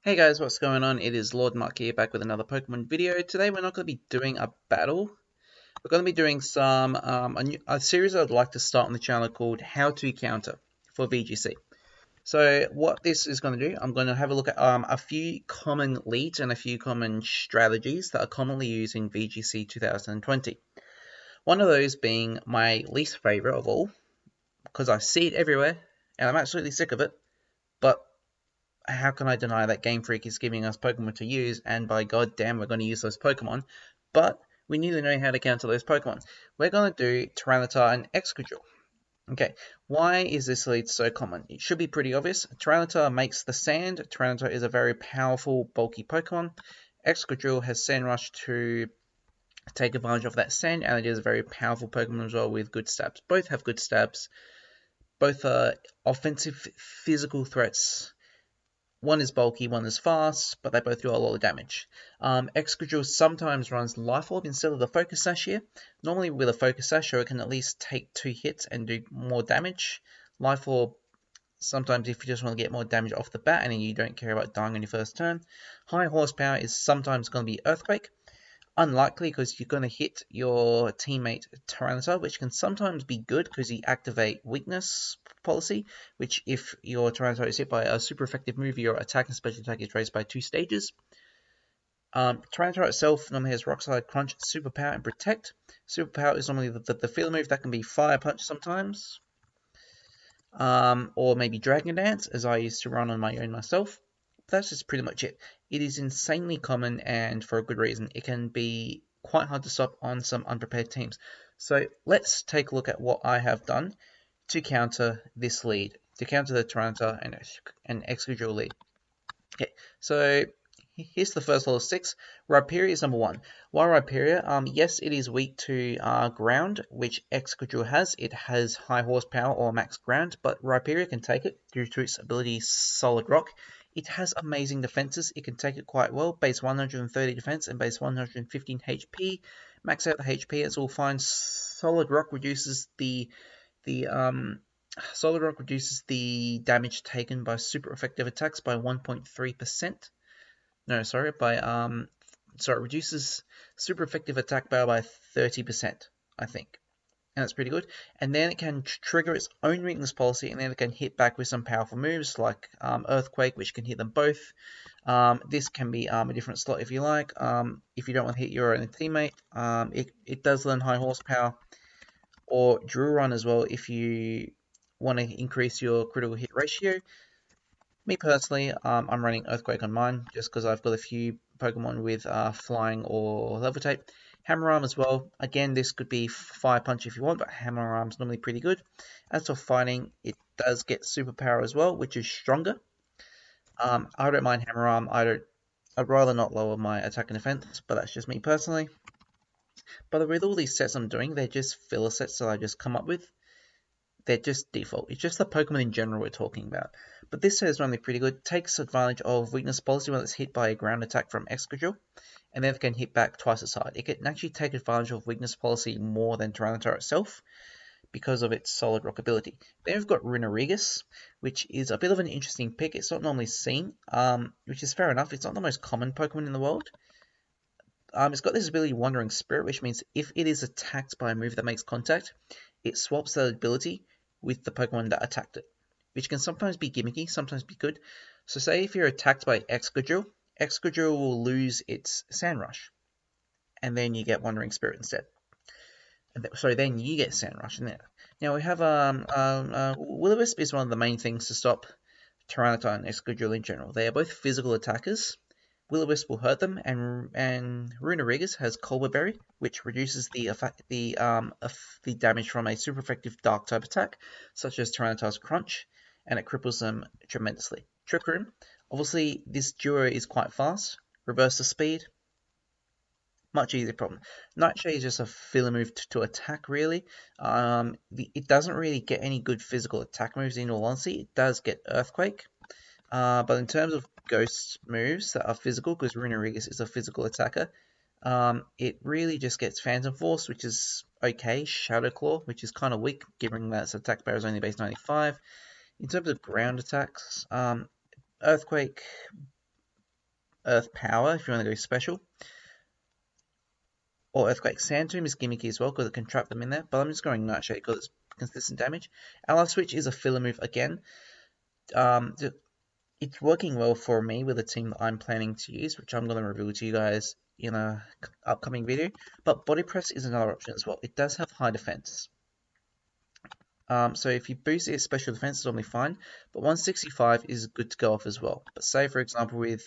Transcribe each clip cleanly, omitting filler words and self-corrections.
Hey guys, what's going on? It is Lord Mark here, back with another Pokemon video. Today we're not going to be doing a battle. We're going to be doing a series I'd like to start on the channel called How to Counter for VGC. So what this is going to do, I'm going to have a look at a few common leads and a few common strategies that are commonly used in VGC 2020. One of those being my least favorite of all, because I see it everywhere and I'm absolutely sick of it, but how can I deny that Game Freak is giving us Pokemon to use, and by god damn we're going to use those Pokemon, but we need to know how to counter those Pokemon. We're going to do Tyranitar and Excadrill. Okay, why is this lead so common? It should be pretty obvious. Tyranitar makes the sand. Tyranitar is a very powerful, bulky Pokemon. Excadrill has Sand Rush to take advantage of that sand, and it is a very powerful Pokemon as well with good stabs. Both have good stabs. Both are offensive physical threats. One is bulky, one is fast, but they both do a lot of damage. Excadrill sometimes runs Life Orb instead of the Focus Sash here. Normally with a Focus Sash, it can at least take 2 hits and do more damage. Life Orb, sometimes if you just want to get more damage off the bat and you don't care about dying on your first turn. High Horsepower is sometimes going to be Earthquake. Unlikely because you're going to hit your teammate Tyranitar, which can sometimes be good because you activate weakness policy, which if your Tyranitar is hit by a super effective move, your attack and special attack is raised by 2 stages. Tyranitar itself normally has Rock Slide, Crunch, Superpower, and Protect. Superpower is normally the field move that can be Fire Punch sometimes, or maybe Dragon Dance, as I used to run on my own myself. That's just pretty much it. It is insanely common and for a good reason. It can be quite hard to stop on some unprepared teams. So let's take a look at what I have done to counter this lead, to counter the Tyranitar and Excadrill lead. Okay, so here's the first level 6. Rhyperior is number 1. Why Rhyperior? Yes, it is weak to ground, which Excadrill has. It has high horsepower or max ground, but Rhyperior can take it due to its ability Solid Rock. It has amazing defenses. It can take it quite well. Base 130 defense and base 115 HP. Max out the HP, it's all fine. Solid Rock reduces the damage taken by super effective attacks by 1.3%. No, sorry, it reduces super effective attack power by 30%, I think. And that's pretty good. And then it can trigger its own weakness policy, and then it can hit back with some powerful moves like Earthquake, which can hit them both. This can be a different slot if you like. If you don't want to hit your own teammate, it does learn high horsepower, or Drill Run as well if you want to increase your critical hit ratio. Me personally, I'm running Earthquake on mine just because I've got a few Pokemon with Flying or Levitate. Hammer Arm as well. Again, this could be Fire Punch if you want, but Hammer Arm's normally pretty good. As for fighting, it does get Superpower as well, which is stronger. I don't mind Hammer Arm. I'd rather not lower my attack and defense, but that's just me personally. But with all these sets I'm doing, they're just filler sets that I just come up with. They're just default. It's just the Pokemon in general we're talking about. But this set is normally pretty good. Takes advantage of weakness policy when it's hit by a ground attack from Excadrill, and then it can hit back twice as hard. It can actually take advantage of weakness policy more than Tyranitar itself because of its Solid Rock ability. Then we've got Runerigus, which is a bit of an interesting pick. It's not normally seen, which is fair enough. It's not the most common Pokemon in the world. It's got this ability Wandering Spirit, which means if it is attacked by a move that makes contact, it swaps that ability with the Pokemon that attacked it, which can sometimes be gimmicky, sometimes be good. So say if you're attacked by Excadrill, Excadrill will lose its Sand Rush, and then you get Wandering Spirit instead. So then you get Sand Rush in there. Now we have Will-O-Wisp is one of the main things to stop Tyranitar and Excadrill in general. They are both physical attackers. Will-O-Wisp will hurt them, and Runerigus has Colbur Berry, which reduces the damage from a super effective Dark type attack, such as Tyranitar's Crunch, and it cripples them tremendously. Trick Room, obviously this duo is quite fast. Reverse the speed, much easier problem. Nightshade is just a filler move to attack, really. It doesn't really get any good physical attack moves in all honesty. It does get Earthquake. But in terms of ghost moves that are physical, because Runerigus is a physical attacker, it really just gets Phantom Force, which is okay, Shadow Claw, which is kind of weak, given that its attack power is only base 95. In terms of ground attacks, Earthquake, Earth Power if you want to go special. Or Earthquake. Sand Tomb is gimmicky as well because it can trap them in there, but I'm just going Nightshade because it's consistent damage. Ally Switch is a filler move again. It's working well for me with the team that I'm planning to use, which I'm going to reveal to you guys in a upcoming video. But Body Press is another option as well. It does have high defense. So if you boost its special defense, it's normally fine. But 165 is good to go off as well. But say, for example, with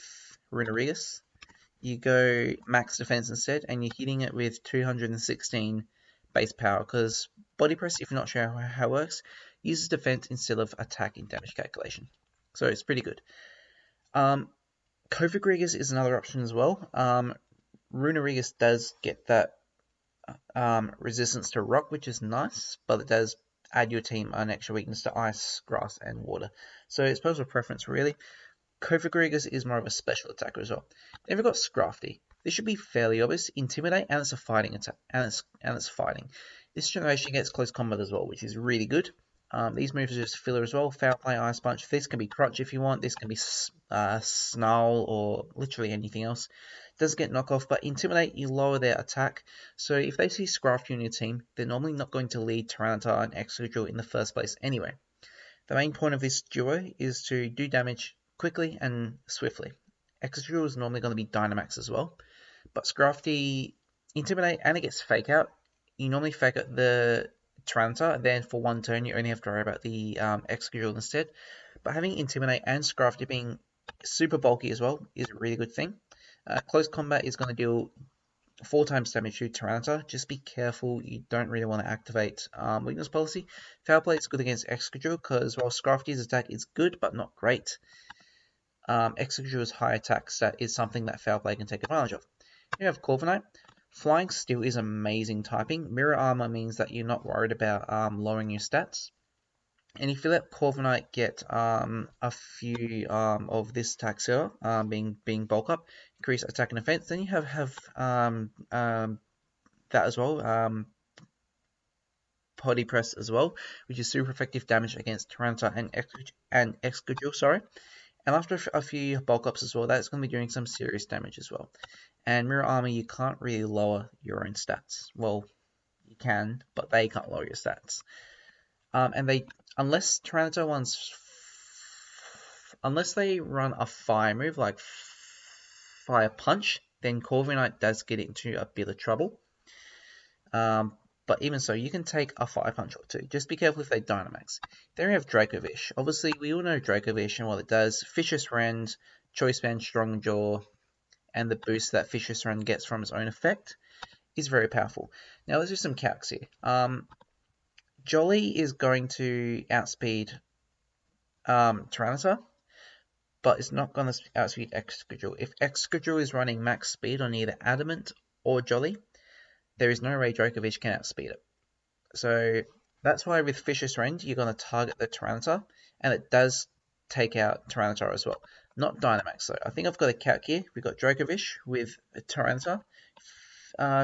Runerigus, you go max defense instead, and you're hitting it with 216 base power. Because Body Press, if you're not sure how it works, uses defense instead of attack in damage calculation. So it's pretty good. Cofagrigus is another option as well. Runerigus does get that resistance to rock, which is nice, but it does add your team an extra weakness to ice, grass, and water. So it's personal preference, really. Cofagrigus is more of a special attacker as well. Then we've got Scrafty. This should be fairly obvious. Intimidate, and it's a fighting attack, and it's fighting. This generation gets close combat as well, which is really good. These moves are just filler as well. Foul Play, Ice Punch. This can be Crutch if you want. This can be Snarl or literally anything else. Does get knockoff, but Intimidate, you lower their attack. So if they see Scrafty on your team, they're normally not going to lead Tyranitar and Excadrill in the first place anyway. The main point of this duo is to do damage quickly and swiftly. Excadrill is normally going to be Dynamax as well. But Scrafty, Intimidate, and it gets Fake Out. You normally Fake Out the Tyranitar, then for one turn you only have to worry about the Excadrill instead. But having Intimidate and Scrafty being super bulky as well is a really good thing. Close Combat is going to deal 4 times damage to Tyranitar. Just be careful, you don't really want to activate Weakness Policy. Foul Play is good against Excadrill because while Scrafty's attack is good but not great, Excadrill's high attack stat is something that Foul Play can take advantage of. You have Corviknight. Flying Steel is amazing typing. Mirror Armor means that you're not worried about lowering your stats. And if you let Corviknight get a few of this attack here, being bulk up, increase attack and defense, then you have that as well. Body Press as well, which is super effective damage against Tyranitar and Excadrill, sorry. And after a few bulk ups as well, that's going to be doing some serious damage as well. And Mirror Armor, you can't really lower your own stats. Well, you can, but they can't lower your stats. And they, unless Tyranitar unless they run a fire move like Fire Punch, then Corviknight does get into a bit of trouble. But even so, you can take a Fire Punch or two. Just be careful if they Dynamax. Then we have Dracovish. Obviously, we all know Dracovish and what it does. Vicious Rend, Choice Band, Strong Jaw, and the boost that Vicious Rend gets from its own effect is very powerful. Now, let's do some calcs here. Jolly is going to outspeed Tyranitar, but it's not going to outspeed Excadrill. If Excadrill is running max speed on either Adamant or Jolly, there is no way Dracovish can outspeed it. So that's why with Vicious Rend, you're going to target the Tyranitar, and it does take out Tyranitar as well. Not Dynamax though. I think I've got a calc here. We've got Dracovish with Tyranitar.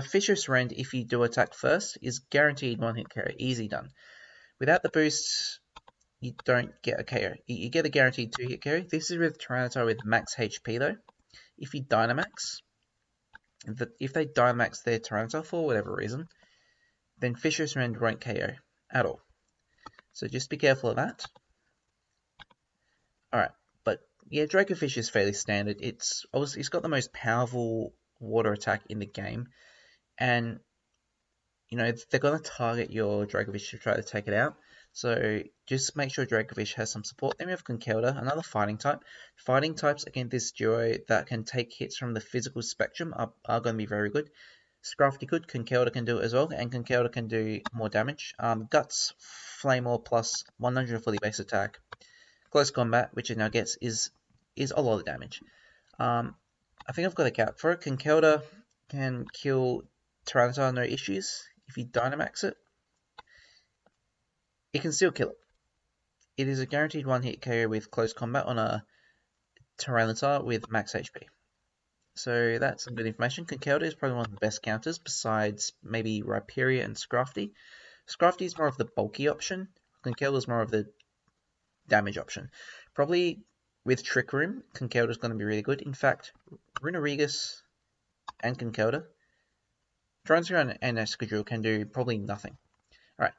Vicious Rend, if you do attack first, is guaranteed one hit KO. Easy done. Without the boost, you don't get a KO. You get a guaranteed 2 hit KO. This is with Tyranitar with max HP though. If you Dynamax, if they Dynamax their Tyranitar for whatever reason, then Vicious Rend won't KO at all. So just be careful of that. Alright, but yeah, Dracovish is fairly standard. It's obviously it's got the most powerful water attack in the game, and you know they're going to target your Dracovish to try to take it out. So just make sure Dracovish has some support. Then we have Conkeldurr, another fighting type. Fighting types against this duo that can take hits from the physical spectrum are going to be very good. Scrafty good, Conkeldurr can do it as well, and Conkeldurr can do more damage. Guts, Flame Orb plus 140 base attack. Close Combat, which it now gets, is a lot of damage. I think I've got a calc for it. Conkeldurr can kill Tyranitar no issues. If you Dynamax it, it can still kill it. It is a guaranteed one hit KO with Close Combat on a Tyranitar with max HP. So that's some good information. Conkeldurr is probably one of the best counters besides maybe Rhyperior and Scrafty. Scrafty is more of the bulky option. Conkeldurr is more of the damage option. Probably with Trick Room, Conkeldurr is going to be really good. In fact, Runerigus and Conkeldurr. Tyranitar and Excadrill can do probably nothing. Alright.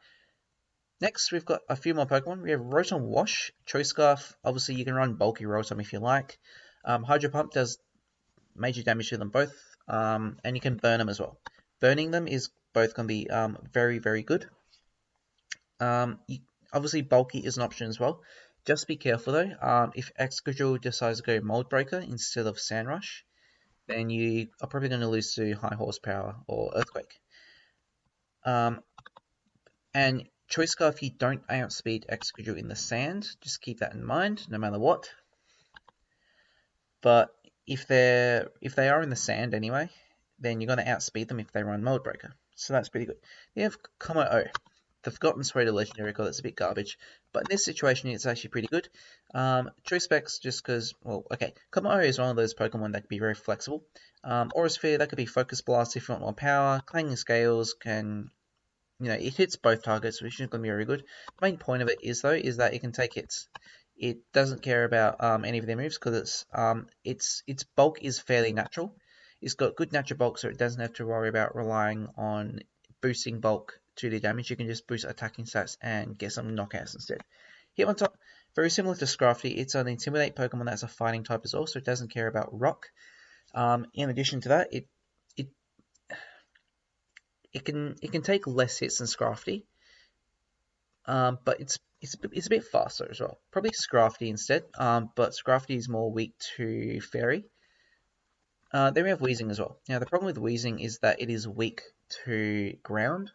Next, we've got a few more Pokemon. We have Rotom Wash, Choice Scarf. Obviously, you can run Bulky Rotom if you like. Hydro Pump does major damage to them both, and you can burn them as well. Burning them is both going to be very, very good. Obviously, Bulky is an option as well. Just be careful though. If Excadrill decides to go Mold Breaker instead of Sand Rush, then you are probably going to lose to High Horsepower or Earthquake. And Choice Scarf, you don't outspeed Excadrill in the sand. Just keep that in mind, no matter what. But if they are in the sand anyway, then you're going to outspeed them if they run Mold Breaker. So that's pretty good. You have Como-O, the Forgotten Spray Legendary card. That's a bit garbage, but in this situation, it's actually pretty good. Choice Specs, just because, well, okay, Como-O is one of those Pokemon that can be very flexible. Aura Sphere, that could be Focus Blast if you want more power. Clanging Scales can, it hits both targets, which is going to be very good. The main point of it is, though, is that it can take hits. It doesn't care about any of their moves because its bulk is fairly natural. It's got good natural bulk, so it doesn't have to worry about relying on boosting bulk to the damage. You can just boost attacking stats and get some knockouts instead. Here on top, very similar to Scrafty, it's an Intimidate Pokemon that's a fighting type as well, so it doesn't care about rock. In addition to that, it can take less hits than Scrafty, but it's a bit faster as well. Probably Scrafty instead, but Scrafty is more weak to Fairy. Then we have Weezing as well. Now the problem with Weezing is that it is weak to ground,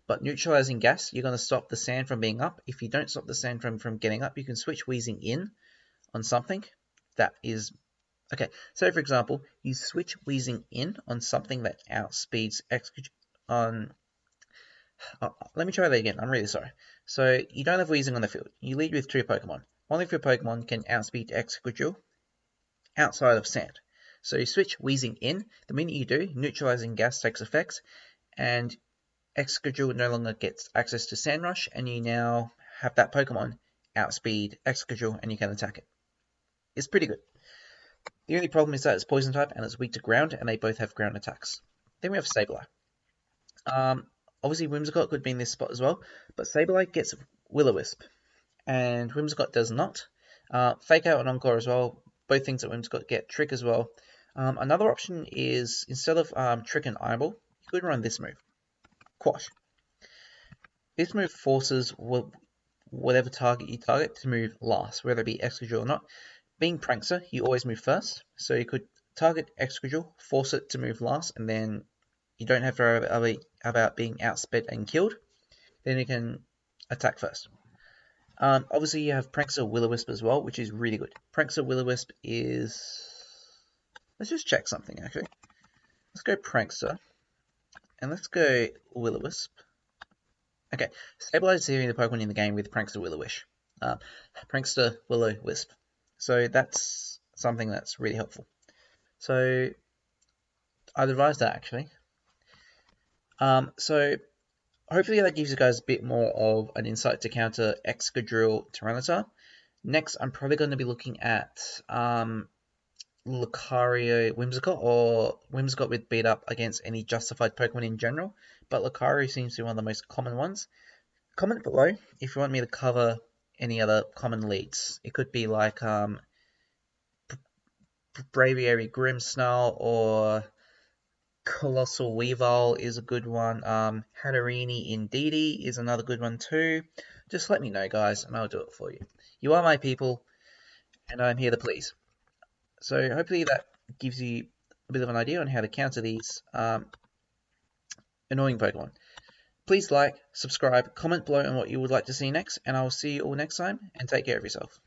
but neutralizing gas, you're going to stop the sand from being up. If you don't stop the sand from getting up, you can switch Weezing in on something that is... Okay, so for example, you switch Weezing in on something that outspeeds on... let me try that again, I'm really sorry. So, you don't have Weezing on the field. You lead with 2 Pokemon. One of your Pokemon can outspeed Excadrill outside of sand. So you switch Weezing in. The minute you do, neutralizing gas takes effect, and Excadrill no longer gets access to Sand Rush, and you now have that Pokemon outspeed Excadrill, and you can attack it. It's pretty good. The only problem is that it's Poison type, and it's weak to ground, and they both have ground attacks. Then we have Sableye. Obviously Whimsicott could be in this spot as well, but Sableye gets Will-O-Wisp, and Whimsicott does not. Fake Out and Encore as well. Both things that Whimsicott get. Trick as well. Another option is, instead of Trick and Eyeball, you could run this move. Quash. This move forces whatever target you target to move last, whether it be Excadrill or not. Being Prankster, you always move first, so you could target Excadrill, force it to move last, and then you don't have to worry about being outsped and killed. Then you can attack first. Obviously, you have Prankster Will-O-Wisp as well, which is really good. Prankster Will-O-Wisp is... Let's just check something, actually. Let's go Prankster. And let's go Will-O-Wisp. Okay, Sableye is the Pokemon in the game with Prankster Will-O-Wisp. Prankster Will-O-Wisp. So that's something that's really helpful. So I'd advise that, actually. So hopefully that gives you guys a bit more of an insight to counter Excadrill Tyranitar. Next, I'm probably going to be looking at Lucario Whimsicott, or Whimsicott with beat up against any justified Pokemon in general, but Lucario seems to be one of the most common ones. Comment below if you want me to cover any other common leads. It could be like Braviary Grimmsnarl, or Colossal Weavile is a good one. Hatterini Indeedee is another good one too. Just let me know, guys, and I'll do it for you. You are my people, and I'm here to please. So hopefully that gives you a bit of an idea on how to counter these annoying Pokemon. Please like, subscribe, comment below on what you would like to see next, and I will see you all next time, and take care of yourself.